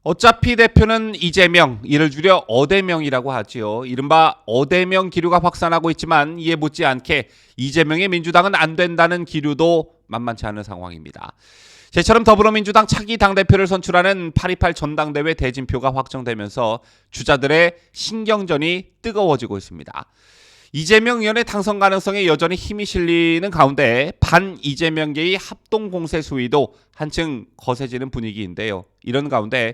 어차피 대표는 이재명, 이를 줄여 어대명이라고 하지요. 이른바 어대명 기류가 확산하고 있지만 이에 못지않게 이재명의 민주당은 안 된다는 기류도 만만치 않은 상황입니다. 제처럼 더불어민주당 차기 당대표를 선출하는 8.28 전당대회 대진표가 확정되면서 주자들의 신경전이 뜨거워지고 있습니다. 이재명 의원의 당선 가능성에 여전히 힘이 실리는 가운데 반 이재명계의 합동 공세 수위도 한층 거세지는 분위기인데요. 이런 가운데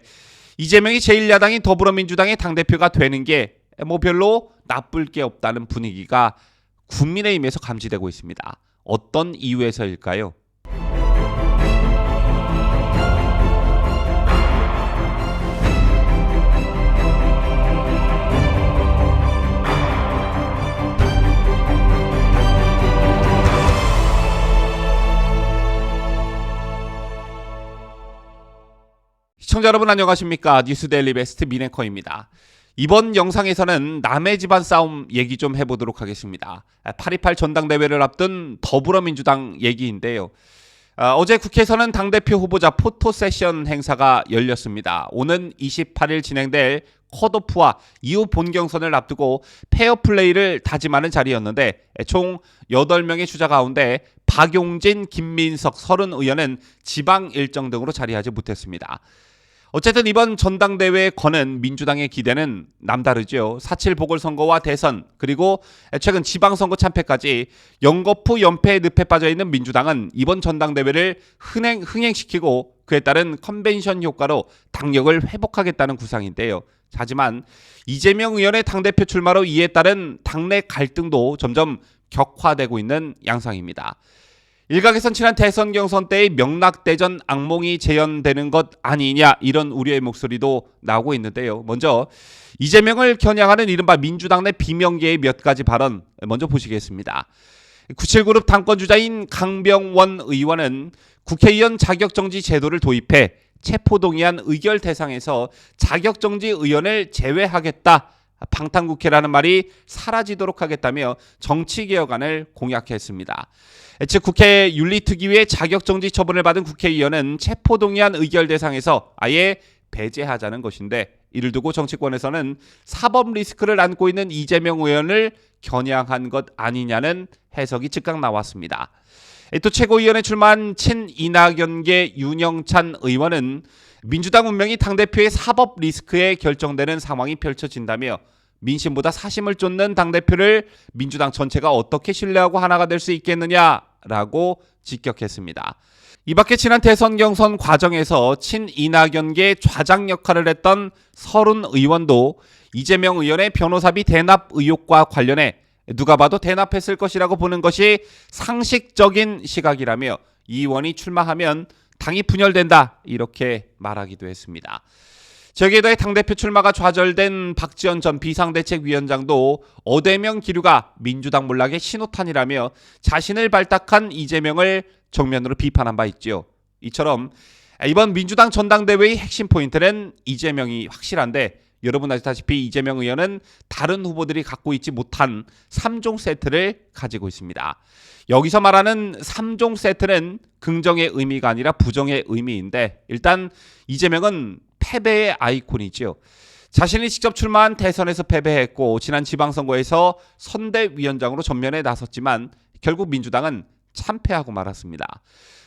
이재명이 제1야당인 더불어민주당의 당대표가 되는 게 별로 나쁠 게 없다는 분위기가 국민의힘에서 감지되고 있습니다. 어떤 이유에서일까요? 시청자 여러분 안녕하십니까? 뉴스데일리 베스트 민앵커입니다. 이번 영상에서는 남의 집안 싸움 얘기 좀 해보도록 하겠습니다. 8.28 전당대회를 앞둔 더불어민주당 얘기인데요. 어제 국회에서는 당대표 후보자 포토세션 행사가 열렸습니다. 오는 28일 진행될 컷오프와 이후 본경선을 앞두고 페어플레이를 다짐하는 자리였는데 총 8명의 주자 가운데 박용진, 김민석, 서른 의원은 지방 일정 등으로 자리하지 못했습니다. 어쨌든 이번 전당대회에 거는 민주당의 기대는 남다르죠. 4.7 보궐선거와 대선 그리고 최근 지방선거 참패까지 연거푸 연패의 늪에 빠져있는 민주당은 이번 전당대회를 흥행시키고 그에 따른 컨벤션 효과로 당력을 회복하겠다는 구상인데요. 하지만 이재명 의원의 당대표 출마로 이에 따른 당내 갈등도 점점 격화되고 있는 양상입니다. 일각에선 지난 대선 경선 때의 명락대전 악몽이 재현되는 것 아니냐 이런 우려의 목소리도 나오고 있는데요. 먼저 이재명을 겨냥하는 이른바 민주당 내 비명계의 몇 가지 발언 먼저 보시겠습니다. 97그룹 당권주자인 강병원 의원은 국회의원 자격정지 제도를 도입해 체포동의안 의결 대상에서 자격정지 의원을 제외하겠다. 방탄국회라는 말이 사라지도록 하겠다며 정치개혁안을 공약했습니다. 즉 국회 윤리특위의 자격정지 처분을 받은 국회의원은 체포동의안 의결 대상에서 아예 배제하자는 것인데 이를 두고 정치권에서는 사법 리스크를 안고 있는 이재명 의원을 겨냥한 것 아니냐는 해석이 즉각 나왔습니다. 또 최고위원에 출마한 친이낙연계 윤영찬 의원은 민주당 운명이 당대표의 사법 리스크에 결정되는 상황이 펼쳐진다며 민심보다 사심을 쫓는 당대표를 민주당 전체가 어떻게 신뢰하고 하나가 될 수 있겠느냐라고 직격했습니다. 이밖에 지난 대선 경선 과정에서 친이낙연계 좌장 역할을 했던 서른 의원도 이재명 의원의 변호사비 대납 의혹과 관련해 누가 봐도 대납했을 것이라고 보는 것이 상식적인 시각이라며 이 의원이 출마하면 당이 분열된다 이렇게 말하기도 했습니다. 저기에 더해 당대표 출마가 좌절된 박지원 전 비상대책위원장도 어대명 기류가 민주당 몰락의 신호탄이라며 자신을 발탁한 이재명을 정면으로 비판한 바 있죠. 이처럼 이번 민주당 전당대회의 핵심 포인트는 이재명이 확실한데 여러분 아시다시피 이재명 의원은 다른 후보들이 갖고 있지 못한 3종 세트를 가지고 있습니다. 여기서 말하는 3종 세트는 긍정의 의미가 아니라 부정의 의미인데 일단 이재명은 패배의 아이콘이죠. 자신이 직접 출마한 대선에서 패배했고 지난 지방선거에서 선대위원장으로 전면에 나섰지만 결국 민주당은 참패하고 말았습니다.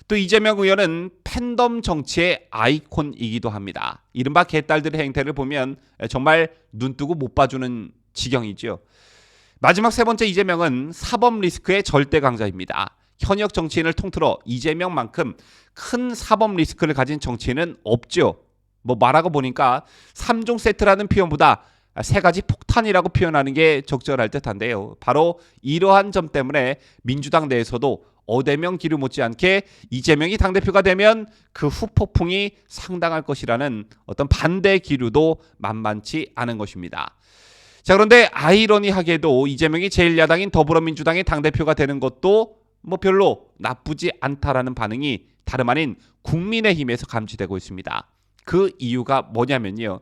또 이재명 의원은 팬덤 정치의 아이콘이기도 합니다. 이른바 개딸들의 행태를 보면 정말 눈뜨고 못 봐주는 지경이죠. 마지막 세 번째 이재명은 사법 리스크의 절대 강자입니다. 현역 정치인을 통틀어 이재명만큼 큰 사법 리스크를 가진 정치인은 없죠. 말하고 보니까 3종 세트라는 표현보다 세 가지 폭탄이라고 표현하는 게 적절할 듯한데요. 바로 이러한 점 때문에 민주당 내에서도 어대명 기류 못지않게 이재명이 당대표가 되면 그 후폭풍이 상당할 것이라는 어떤 반대 기류도 만만치 않은 것입니다. 자, 그런데 아이러니하게도 이재명이 제1야당인 더불어민주당의 당대표가 되는 것도 별로 나쁘지 않다라는 반응이 다름 아닌 국민의힘에서 감지되고 있습니다. 그 이유가 뭐냐면요.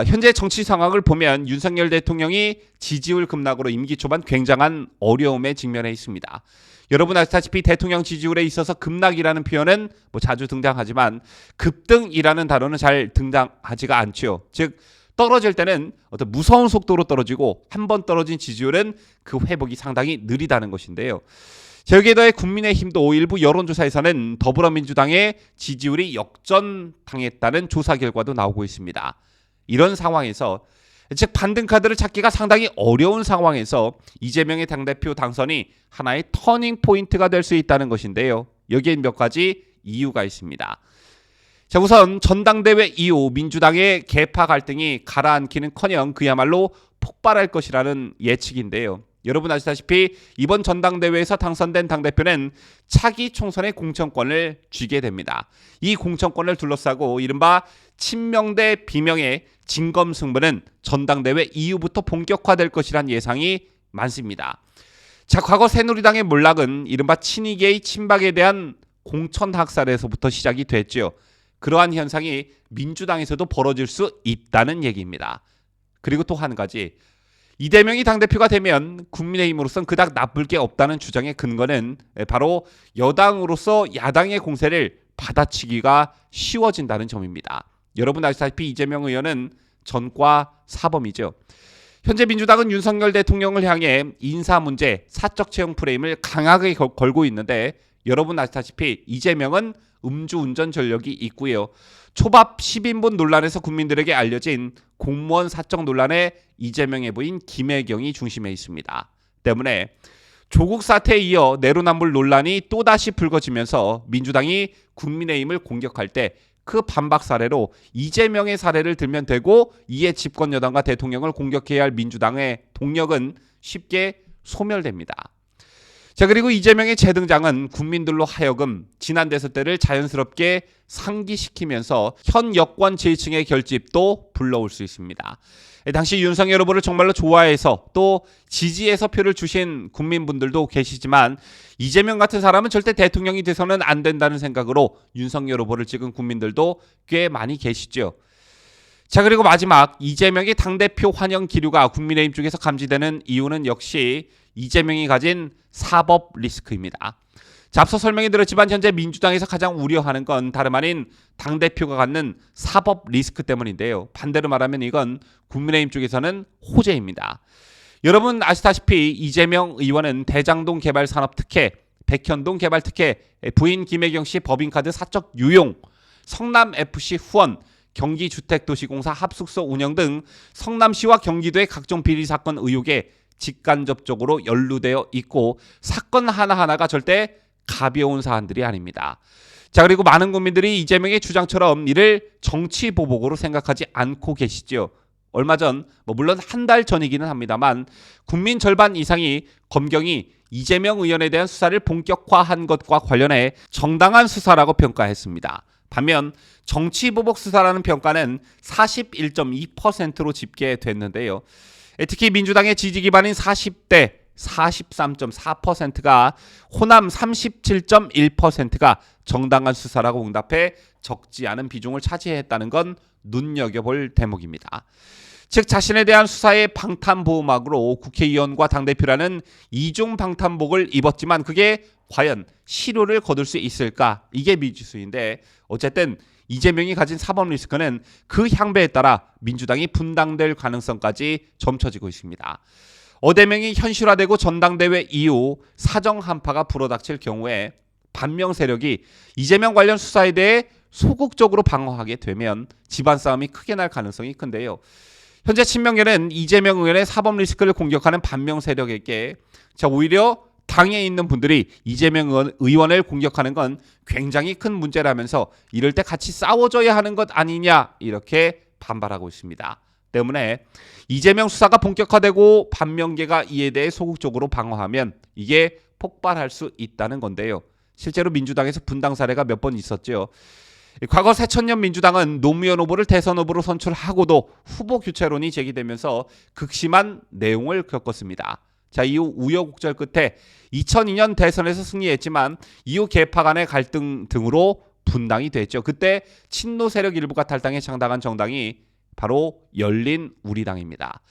현재 정치 상황을 보면 윤석열 대통령이 지지율 급락으로 임기 초반 굉장한 어려움에 직면해 있습니다. 여러분 아시다시피 대통령 지지율에 있어서 급락이라는 표현은 자주 등장하지만 급등이라는 단어는 잘 등장하지가 않죠. 즉 떨어질 때는 어떤 무서운 속도로 떨어지고 한 번 떨어진 지지율은 그 회복이 상당히 느리다는 것인데요. 여기에 더해 국민의힘도 일부 여론조사에서는 더불어민주당의 지지율이 역전당했다는 조사 결과도 나오고 있습니다. 이런 상황에서 즉 반등 카드를 찾기가 상당히 어려운 상황에서 이재명의 당대표 당선이 하나의 터닝 포인트가 될 수 있다는 것인데요. 여기에 몇 가지 이유가 있습니다. 자, 우선 전당대회 이후 민주당의 계파 갈등이 가라앉기는커녕 그야말로 폭발할 것이라는 예측인데요. 여러분 아시다시피 이번 전당대회에서 당선된 당대표는 차기 총선의 공천권을 쥐게 됩니다. 이 공천권을 둘러싸고 이른바 친명 대 비명의 진검승부는 전당대회 이후부터 본격화될 것이란 예상이 많습니다. 자, 과거 새누리당의 몰락은 이른바 친이계의 친박에 대한 공천 학살에서부터 시작이 됐죠. 그러한 현상이 민주당에서도 벌어질 수 있다는 얘기입니다. 그리고 또 한 가지, 이재명이 당대표가 되면 국민의힘으로서는 그닥 나쁠 게 없다는 주장의 근거는 바로 여당으로서 야당의 공세를 받아치기가 쉬워진다는 점입니다. 여러분 아시다시피 이재명 의원은 전과 사범이죠. 현재 민주당은 윤석열 대통령을 향해 인사 문제, 사적 채용 프레임을 강하게 걸고 있는데 여러분 아시다시피 이재명은 음주운전 전력이 있고요. 초밥 10인분 논란에서 국민들에게 알려진 공무원 사적 논란에 이재명의 부인 김혜경이 중심에 있습니다. 때문에 조국 사태에 이어 내로남불 논란이 또다시 불거지면서 민주당이 국민의힘을 공격할 때 그 반박 사례로 이재명의 사례를 들면 되고 이에 집권 여당과 대통령을 공격해야 할 민주당의 동력은 쉽게 소멸됩니다. 자, 그리고 이재명의 재등장은 국민들로 하여금 지난 대선 때를 자연스럽게 상기시키면서 현 여권 지지층의 결집도 불러올 수 있습니다. 당시 윤석열 후보를 정말로 좋아해서 또 지지해서 표를 주신 국민분들도 계시지만 이재명 같은 사람은 절대 대통령이 돼서는 안 된다는 생각으로 윤석열 후보를 찍은 국민들도 꽤 많이 계시죠. 자, 그리고 마지막 이재명의 당대표 환영 기류가 국민의힘 쪽에서 감지되는 이유는 역시 이재명이 가진 사법 리스크입니다. 자, 앞서 설명해 드렸지만 현재 민주당에서 가장 우려하는 건 다름 아닌 당대표가 갖는 사법 리스크 때문인데요. 반대로 말하면 이건 국민의힘 쪽에서는 호재입니다. 여러분 아시다시피 이재명 의원은 대장동 개발 산업 특혜, 백현동 개발 특혜, 부인 김혜경 씨 법인카드 사적 유용, 성남FC 후원, 경기주택도시공사 합숙소 운영 등 성남시와 경기도의 각종 비리 사건 의혹에 직간접적으로 연루되어 있고 사건 하나하나가 절대 가벼운 사안들이 아닙니다. 자, 그리고 많은 국민들이 이재명의 주장처럼 이를 정치 보복으로 생각하지 않고 계시죠. 얼마 전 물론 한 달 전이기는 합니다만 국민 절반 이상이 검경이 이재명 의원에 대한 수사를 본격화한 것과 관련해 정당한 수사라고 평가했습니다. 반면 정치보복 수사라는 평가는 41.2%로 집계됐는데요. 특히 민주당의 지지 기반인 40대 43.4%가 호남 37.1%가 정당한 수사라고 응답해 적지 않은 비중을 차지했다는 건 눈여겨볼 대목입니다. 즉 자신에 대한 수사의 방탄보호막으로 국회의원과 당대표라는 이중 방탄복을 입었지만 그게 과연 실효를 거둘 수 있을까? 이게 미지수인데 어쨌든 이재명이 가진 사법 리스크는 그 향배에 따라 민주당이 분당될 가능성까지 점쳐지고 있습니다. 어대명이 현실화되고 전당대회 이후 사정 한파가 불어닥칠 경우에 반명 세력이 이재명 관련 수사에 대해 소극적으로 방어하게 되면 집안 싸움이 크게 날 가능성이 큰데요. 현재 친명계는 이재명 의원의 사법 리스크를 공격하는 반명 세력에게 오히려 당에 있는 분들이 이재명 의원을 공격하는 건 굉장히 큰 문제라면서 이럴 때 같이 싸워줘야 하는 것 아니냐 이렇게 반발하고 있습니다. 때문에 이재명 수사가 본격화되고 반명계가 이에 대해 소극적으로 방어하면 이게 폭발할 수 있다는 건데요. 실제로 민주당에서 분당 사례가 몇 번 있었죠. 과거 새천년 민주당은 노무현 후보를 대선 후보로 선출하고도 후보 교체론이 제기되면서 극심한 내용을 겪었습니다. 자, 이후 우여곡절 끝에 2002년 대선에서 승리했지만 이후 계파 간의 갈등 등으로 분당이 됐죠. 그때 친노 세력 일부가 탈당해 창당한 정당이 바로 열린우리당입니다.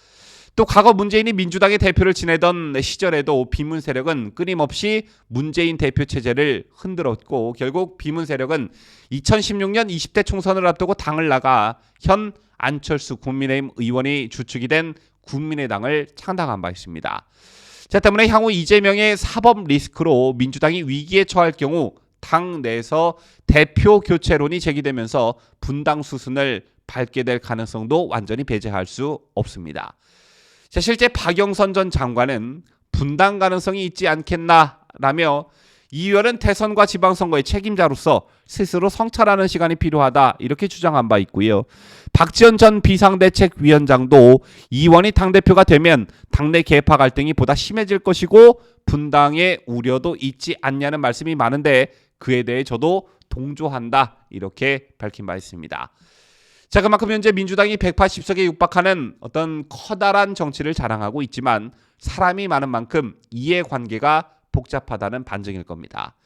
또 과거 문재인이 민주당의 대표를 지내던 시절에도 비문 세력은 끊임없이 문재인 대표 체제를 흔들었고 결국 비문 세력은 2016년 20대 총선을 앞두고 당을 나가 현 안철수 국민의힘 의원이 주축이 된 국민의당을 창당한 바 있습니다. 자, 때문에 향후 이재명의 사법 리스크로 민주당이 위기에 처할 경우 당 내에서 대표 교체론이 제기되면서 분당 수순을 밟게 될 가능성도 완전히 배제할 수 없습니다. 자, 실제 박영선 전 장관은 분당 가능성이 있지 않겠나라며 이 의원은 대선과 지방선거의 책임자로서 스스로 성찰하는 시간이 필요하다 이렇게 주장한 바 있고요. 박지원 전 비상대책위원장도 이 의원이 당대표가 되면 당내 계파 갈등이 보다 심해질 것이고 분당의 우려도 있지 않냐는 말씀이 많은데 그에 대해 저도 동조한다 이렇게 밝힌 바 있습니다. 자, 그만큼 현재 민주당이 180석에 육박하는 어떤 커다란 정치를 자랑하고 있지만 사람이 많은 만큼 이해관계가 복잡하다는 반증일 겁니다.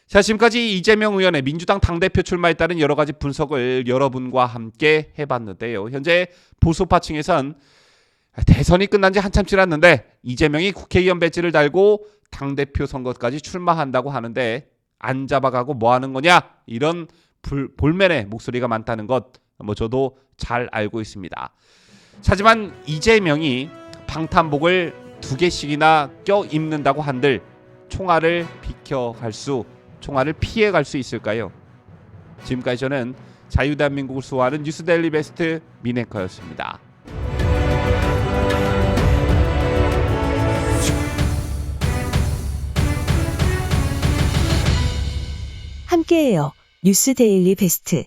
자, 지금까지 이재명 의원의 민주당 당대표 출마에 따른 여러 가지 분석을 여러분과 함께 해봤는데요. 현재 보수파층에선 대선이 끝난 지 한참 지났는데 이재명이 국회의원 배지를 달고 당대표 선거까지 출마한다고 하는데 안 잡아가고 뭐 하는 거냐 이런 볼멘의 목소리가 많다는 것 저도 잘 알고 있습니다. 하지만 이재명이 방탄복을 2개씩이나 껴입는다고 한들 총알을 피해갈 수 있을까요? 지금까지 저는 자유대한민국을 수호하는 뉴스데일리 베스트 민앵커였습니다. 함께해요. 뉴스데일리 베스트.